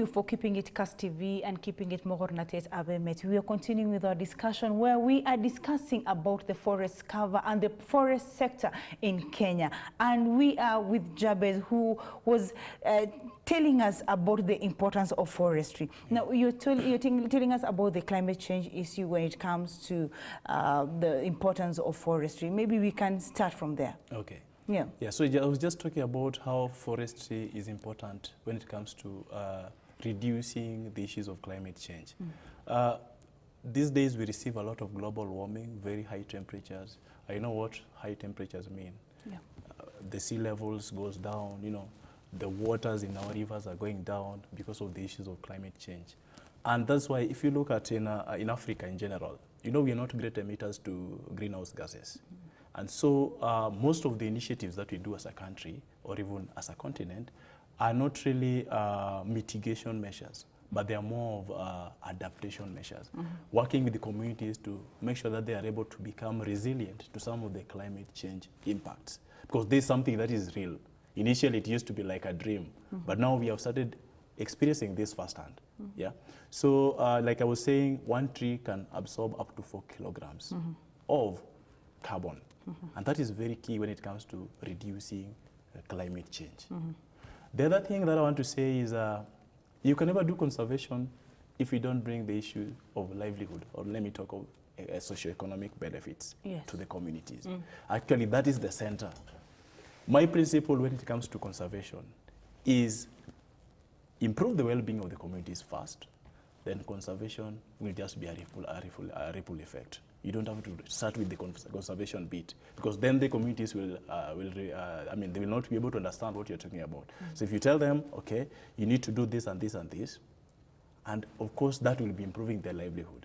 you for keeping it Kass TV and keeping it Mogornatet Abemet. We are continuing with our discussion where we are discussing about the forest cover and the forest sector in Kenya. And we are with Jabez, who was telling us about the importance of forestry. Now, you're telling us about the climate change issue when it comes to the importance of forestry. Maybe we can start from there. Okay. Yeah. Yeah, so I was just talking about how forestry is important when it comes to reducing the issues of climate change. These days we receive a lot of global warming, very high temperatures. I know what high temperatures mean. Yeah. The sea levels goes down, you know, the waters in our rivers are going down because of the issues of climate change. And that's why if you look at in Africa in general, you know, we are not great emitters to greenhouse gases. And so most of the initiatives that we do as a country or even as a continent are not really mitigation measures, but they are more of adaptation measures, working with the communities to make sure that they are able to become resilient to some of the climate change impacts. Because there's something that is real. Initially, it used to be like a dream, but now we have started experiencing this firsthand. Yeah. So like I was saying, one tree can absorb up to 4 kilograms of carbon. And that is very key when it comes to reducing climate change. The other thing that I want to say is you can never do conservation if you don't bring the issue of livelihood, or let me talk of socioeconomic benefits to the communities. Actually, that is the center. My principle when it comes to conservation is improve the well-being of the communities first, then conservation will just be a ripple effect. You don't have to start with the conservation bit, because then the communities will they will not be able to understand what you're talking about. So if you tell them, okay, you need to do this and this and this, and of course that will be improving their livelihood.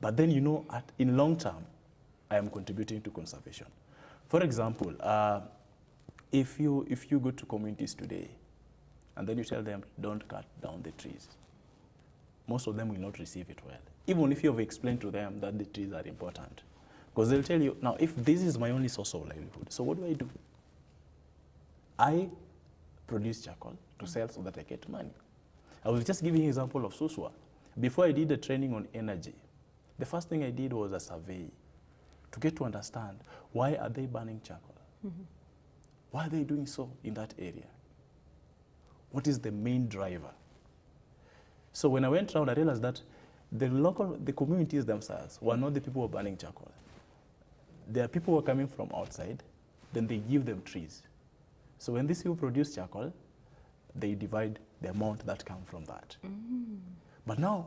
But then, you know, in long term, I am contributing to conservation. For example, if you go to communities today, and then you tell them, don't cut down the trees, most of them will not receive it well, even if you have explained to them that the trees are important. Because they'll tell you, now, if this is my only source of livelihood, so what do? I produce charcoal to sell so that I get money. I was just giving an example of Suswa. Before I did the training on energy, the first thing I did was a survey to get to understand, why are they burning charcoal? Why are they doing so in that area? What is the main driver? So when I went around, I realized that the communities themselves were not the people who were burning charcoal. There are people who are coming from outside, then they give them trees. So when these people produce charcoal, they divide the amount that comes from that. But now,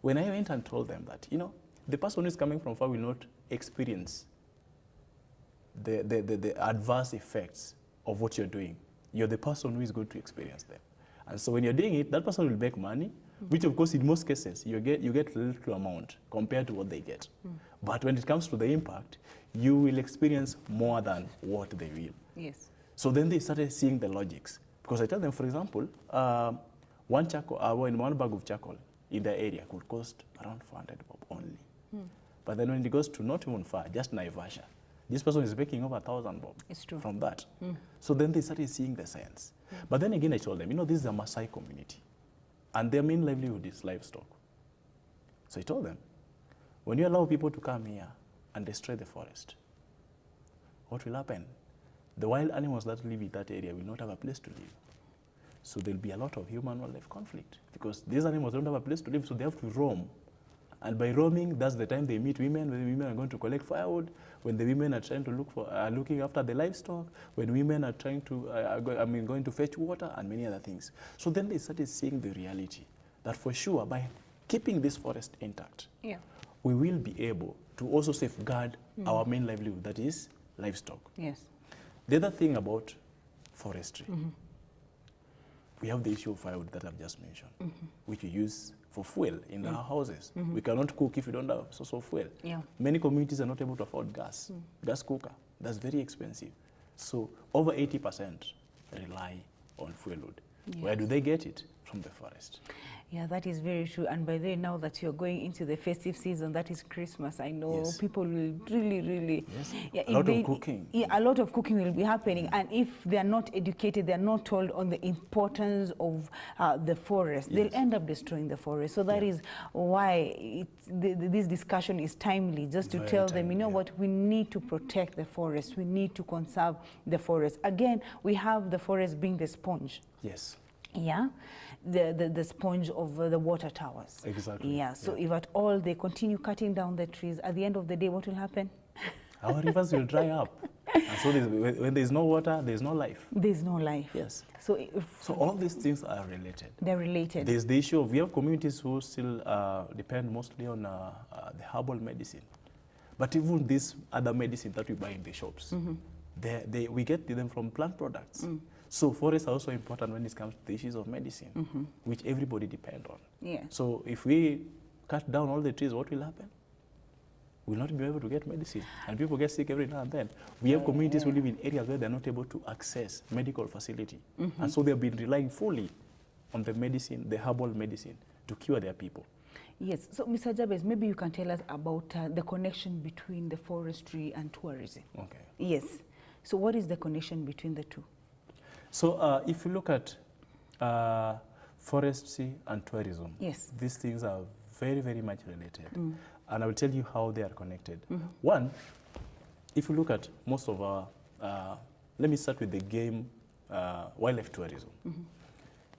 when I went and told them that, you know, the person who is coming from far will not experience the adverse effects of what you're doing. You're the person who is going to experience them. And so when you're doing it, that person will make money, which of course in most cases you get little amount compared to what they get. But when it comes to the impact, you will experience more than what they will. Yes. So then they started seeing the logics. Because I tell them, for example, one bag of charcoal in the area could cost around 400 bob only. But then when it goes to not even far, just Naivasha, this person is making over 1,000 bob from that. So then they started seeing the sense. But then again, I told them, you know, this is a Maasai community, and their main livelihood is livestock. So I told them, when you allow people to come here and destroy the forest, what will happen? The wild animals that live in that area will not have a place to live. So there'll be a lot of human-wildlife conflict, because these animals don't have a place to live, so they have to roam. And by roaming, that's the time they meet women, when the women are going to collect firewood, when the women are trying to looking after the livestock, when women are trying to, going to fetch water, and many other things. So then they started seeing the reality that for sure, by keeping this forest intact, we will be able to also safeguard our main livelihood, that is livestock. Yes. The other thing about forestry, we have the issue of firewood that I've just mentioned, which we use for fuel in our houses. We cannot cook if we don't have a source of fuel. Many communities are not able to afford gas cooker. That's very expensive. So over 80% rely on fuel wood. Where do they get it? from the forest. Yeah, that is very true. And by the way, now that you're going into the festive season, that is Christmas, I know Yes. people will really, Yes. yeah, A lot of cooking. Yeah, a lot of cooking will be happening. And if they are not educated, they are not told on the importance of the forest, Yes. they'll end up destroying the forest. So that is why this discussion is timely, just to Very tell them, you know timely, what, we need to protect the forest, we need to conserve the forest. Again, we have the forest being the sponge. Yes. Yeah, the sponge of the water towers. Exactly. Yeah, so Yeah. if at all they continue cutting down the trees, at the end of the day, what will happen? Our rivers will dry up. And so when there's no water, there's no life. There's no life. Yes. So, So all these things are related. they're related. There's the issue of, we have communities who still depend mostly on the herbal medicine. But even this other medicine that we buy in the shops, we get them from plant products. So forests are also important when it comes to the issues of medicine, which everybody depends on. Yeah. So if we cut down all the trees, what will happen? We'll not be able to get medicine. And people get sick every now and then. We have communities who live in areas where they're not able to access medical facility. And so they've been relying fully on the medicine, the herbal medicine, to cure their people. Yes. So, Mr. Jabez, maybe you can tell us about the connection between the forestry and tourism. Okay. Yes. So what is the connection between the two? So if you look at forestry and tourism, Yes. these things are very, very much related. And I will tell you how they are connected. One, if you look at most of our, let me start with the game wildlife tourism.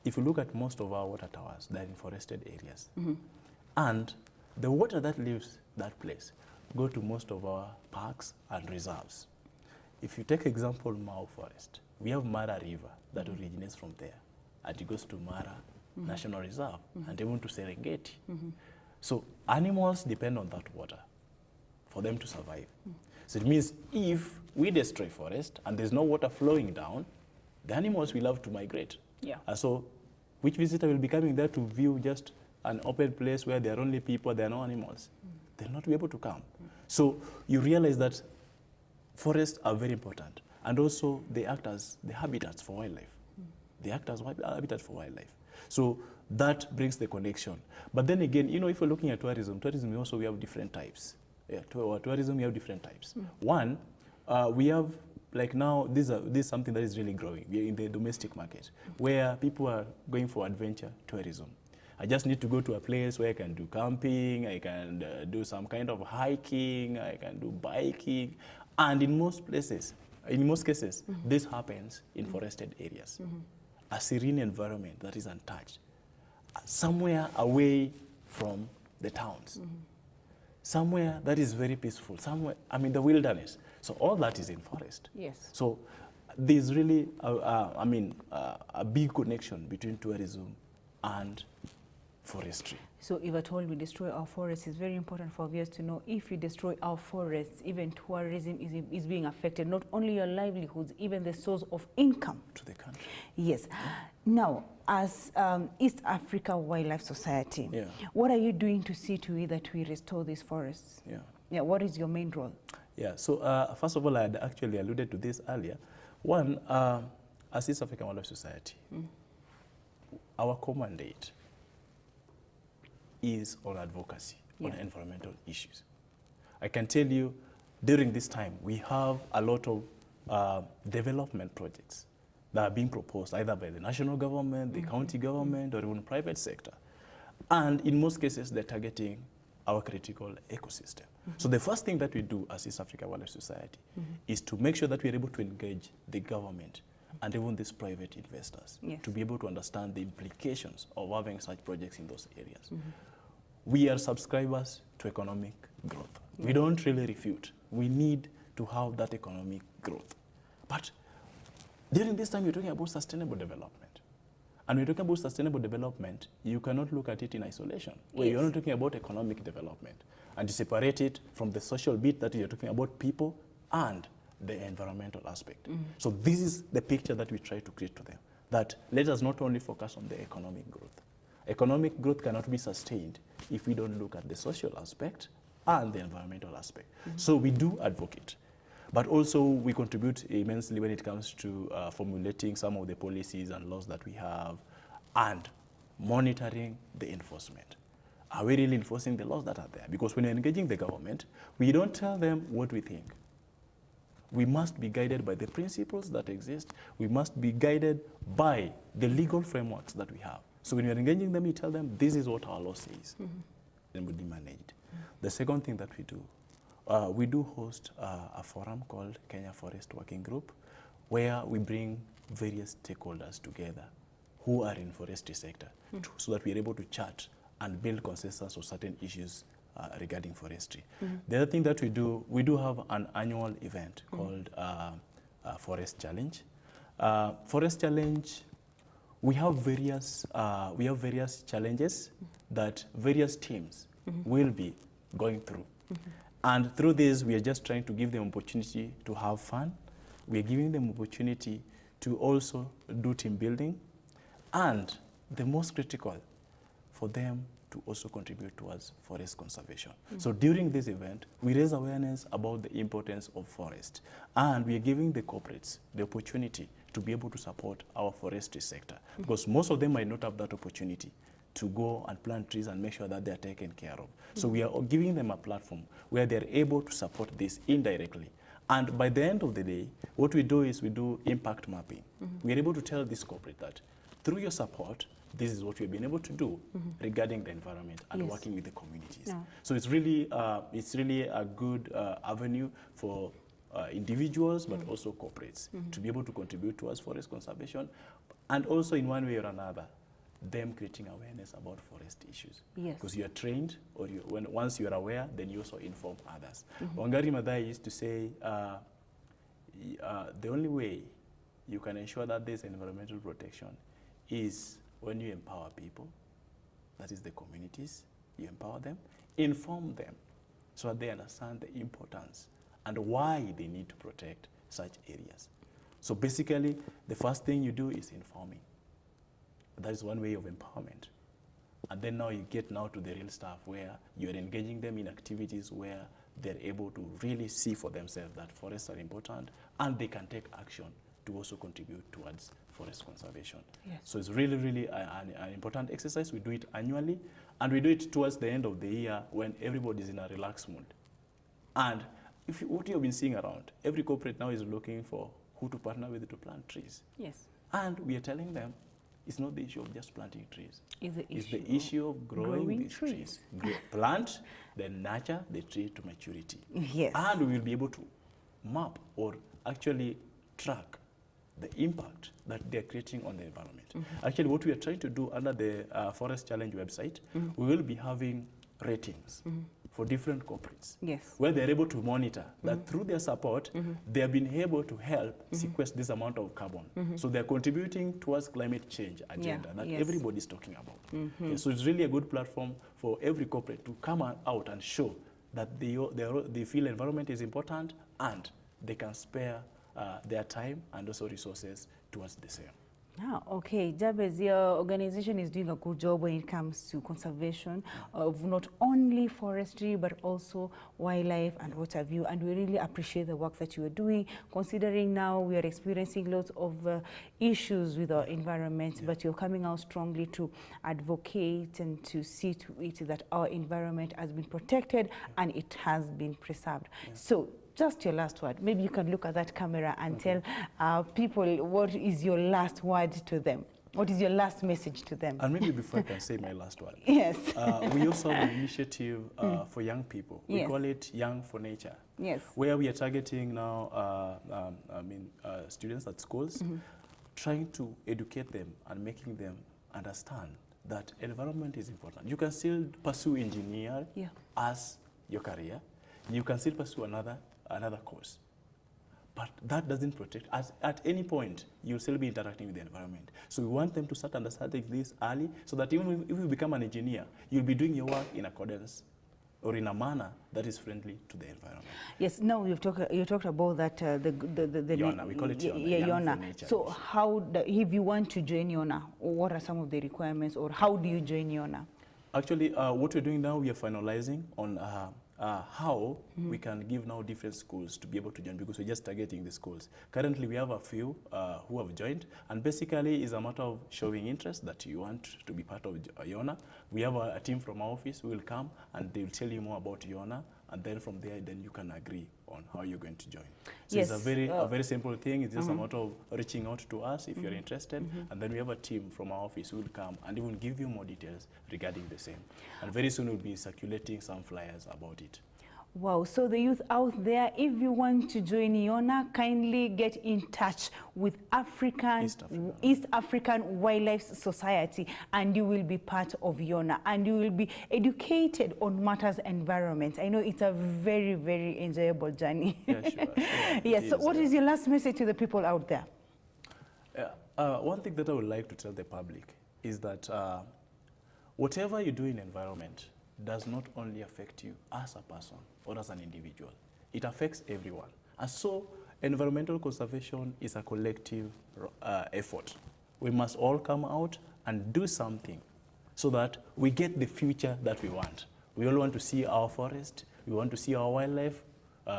If you look at most of our water towers, they're in forested areas. And the water that leaves that place go to most of our parks and reserves. If you take example Mau Forest, we have Mara River that originates from there, and it goes to Mara National Reserve and even to Serengeti. So animals depend on that water for them to survive. So it means if we destroy forest and there's no water flowing down, the animals will have to migrate. Yeah. And so which visitor will be coming there to view just an open place where there are only people, there are no animals? They'll not be able to come. So you realize that forests are very important, and also they act as the habitats for wildlife. They act as habitats for wildlife. So that brings the connection. But then again, you know, if we're looking at tourism also we have different types. Yeah, tourism, we have different types. One, we have, like now, this is something that is really growing. We are in the domestic market, where people are going for adventure tourism. I just need to go to a place where I can do camping, I can do some kind of hiking, I can do biking. And in most places, in most cases, this happens in forested areas. A serene environment that is untouched. Somewhere away from the towns. Somewhere that is very peaceful. Somewhere, I mean, the wilderness. So all that is in forest. Yes. So there's really, a big connection between tourism and forestry. So if at all we destroy our forests, it's very important for viewers to know, if you destroy our forests, even tourism is being affected, not only your livelihoods, even the source of income To the country. Yes. Now, as East Africa Wildlife Society, Yeah. what are you doing to see to it that we restore these forests? Yeah. Yeah, what is your main role? Yeah, so first of all, I had actually alluded to this earlier. One, as East African Wildlife Society, our core mandate is on advocacy on environmental issues. I can tell you, during this time, we have a lot of development projects that are being proposed either by the national government, the county government, or even private sector. And in most cases, they're targeting our critical ecosystem. So the first thing that we do as East Africa Wildlife Society is to make sure that we're able to engage the government and even these private investors to be able to understand the implications of having such projects in those areas. We are subscribers to economic growth. We don't really refute. We need to have that economic growth. But during this time, you're talking about sustainable development. And when you're talking about sustainable development, you cannot look at it in isolation. Where you're not talking about economic development. And you separate it from the social bit that you're talking about people and the environmental aspect. So this is the picture that we try to create to them. That let us not only focus on the economic growth. Economic growth cannot be sustained if we don't look at the social aspect and the environmental aspect. So we do advocate. But also we contribute immensely when it comes to formulating some of the policies and laws that we have, and monitoring the enforcement. Are we really enforcing the laws that are there? Because when you're engaging the government, we don't tell them what we think. We must be guided by the principles that exist. We must be guided by the legal frameworks that we have. So when you're engaging them, you tell them, this is what our law says. Then we manage it. The second thing that we do host a forum called Kenya Forest Working Group, where we bring various stakeholders together who are in forestry sector, so that we are able to chat and build consensus on certain issues regarding forestry. The other thing that we do have an annual event called Forest Challenge. Forest Challenge, we have various challenges that various teams will be going through. And through this, we are just trying to give them opportunity to have fun. We are giving them opportunity to also do team building, and the most critical, for them to also contribute towards forest conservation. So during this event, we raise awareness about the importance of forest, and we are giving the corporates the opportunity to be able to support our forestry sector, because most of them might not have that opportunity to go and plant trees and make sure that they are taken care of. So we are giving them a platform where they are able to support this indirectly. And by the end of the day, what we do is we do impact mapping. We are able to tell this corporate that through your support, this is what we've been able to do regarding the environment and working with the communities. So it's really a good avenue for individuals, but also corporates to be able to contribute towards forest conservation, and also in one way or another, them creating awareness about forest issues. Because you are trained, or once you are aware, then you also inform others. Wangari Maathai used to say, the only way you can ensure that there's environmental protection is when you empower people, that is the communities, you empower them, inform them so that they understand the importance and why they need to protect such areas. So basically, the first thing you do is informing. That is one way of empowerment. And then now you get to the real stuff where you're engaging them in activities where they're able to really see for themselves that forests are important and they can take action to also contribute towards forest conservation. So it's really, really an important exercise. We do it annually, and we do it towards the end of the year when everybody's in a relaxed mood. And what you've been seeing around, every corporate now is looking for who to partner with to plant trees. And we are telling them, it's not the issue of just planting trees. It's the issue of growing these trees. Plant, then nurture the tree to maturity. And we will be able to map or actually track the impact that they're creating on the environment. Actually, what we are trying to do under the Forest Challenge website, we will be having ratings for different corporates, where they're able to monitor that through their support, they have been able to help sequester this amount of carbon. So they're contributing towards climate change agenda that everybody's talking about. So it's really a good platform for every corporate to come out and show that they feel environment is important and they can spare their time and also resources towards the same. Okay, Jabez, your organization is doing a good job when it comes to conservation of not only forestry, but also wildlife and what have you. And we really appreciate the work that you are doing, considering now we are experiencing lots of issues with our environment, but you're coming out strongly to advocate and to see to it that our environment has been protected and it has been preserved. So, just your last word. Maybe you can look at that camera and tell people what is your last word to them. What is your last message to them? And maybe before I can say my last word. We also have an initiative for young people. We call it Young for Nature. Where we are targeting now students at schools, trying to educate them and making them understand that environment is important. You can still pursue engineering as your career. You can still pursue another course. But that doesn't protect. At any point, you'll still be interacting with the environment. So we want them to start understanding this early, so that even if you become an engineer, you'll be doing your work in accordance or in a manner that is friendly to the environment. Now you talked about that, the YONA, we call it YONA. So how, if you want to join YONA, what are some of the requirements, or how do you join YONA? Actually, what we're doing now, we are finalizing on how we can give now different schools to be able to join, because we're just targeting the schools. Currently, we have a few who have joined, and basically it's a matter of showing interest that you want to be part of Yona. We have a team from our office who will come and they will tell you more about Yona, and then from there, then you can agree on how you're going to join. So Yes, it's a very simple thing. It's just a matter of reaching out to us if you're interested, and then we have a team from our office who will come and even give you more details regarding the same. And very soon we'll be circulating some flyers about it. Wow, so the youth out there, if you want to join Yona, kindly get in touch with East African Wildlife Society, and you will be part of Yona, and you will be educated on matters environment. I know it's a very, very enjoyable journey. Yeah, sure. Yes, so what is your last message to the people out there? One thing that I would like to tell the public is that whatever you do in environment does not only affect you as a person or as an individual. It affects everyone. And so environmental conservation is a collective effort. We must all come out and do something so that we get the future that we want. We all want to see our forest, we want to see our wildlife,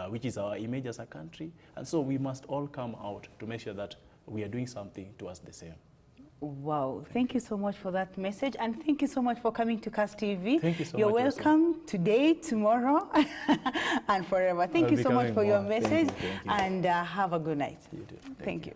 which is our image as a country. And so we must all come out to make sure that we are doing something towards the same. Wow, thank you so much for that message, and thank you so much for coming to CAS TV. Thank you so You're much. You're welcome today, tomorrow, and forever. Thank you so much for your message, Thank you. and have a good night. You too. Thank you.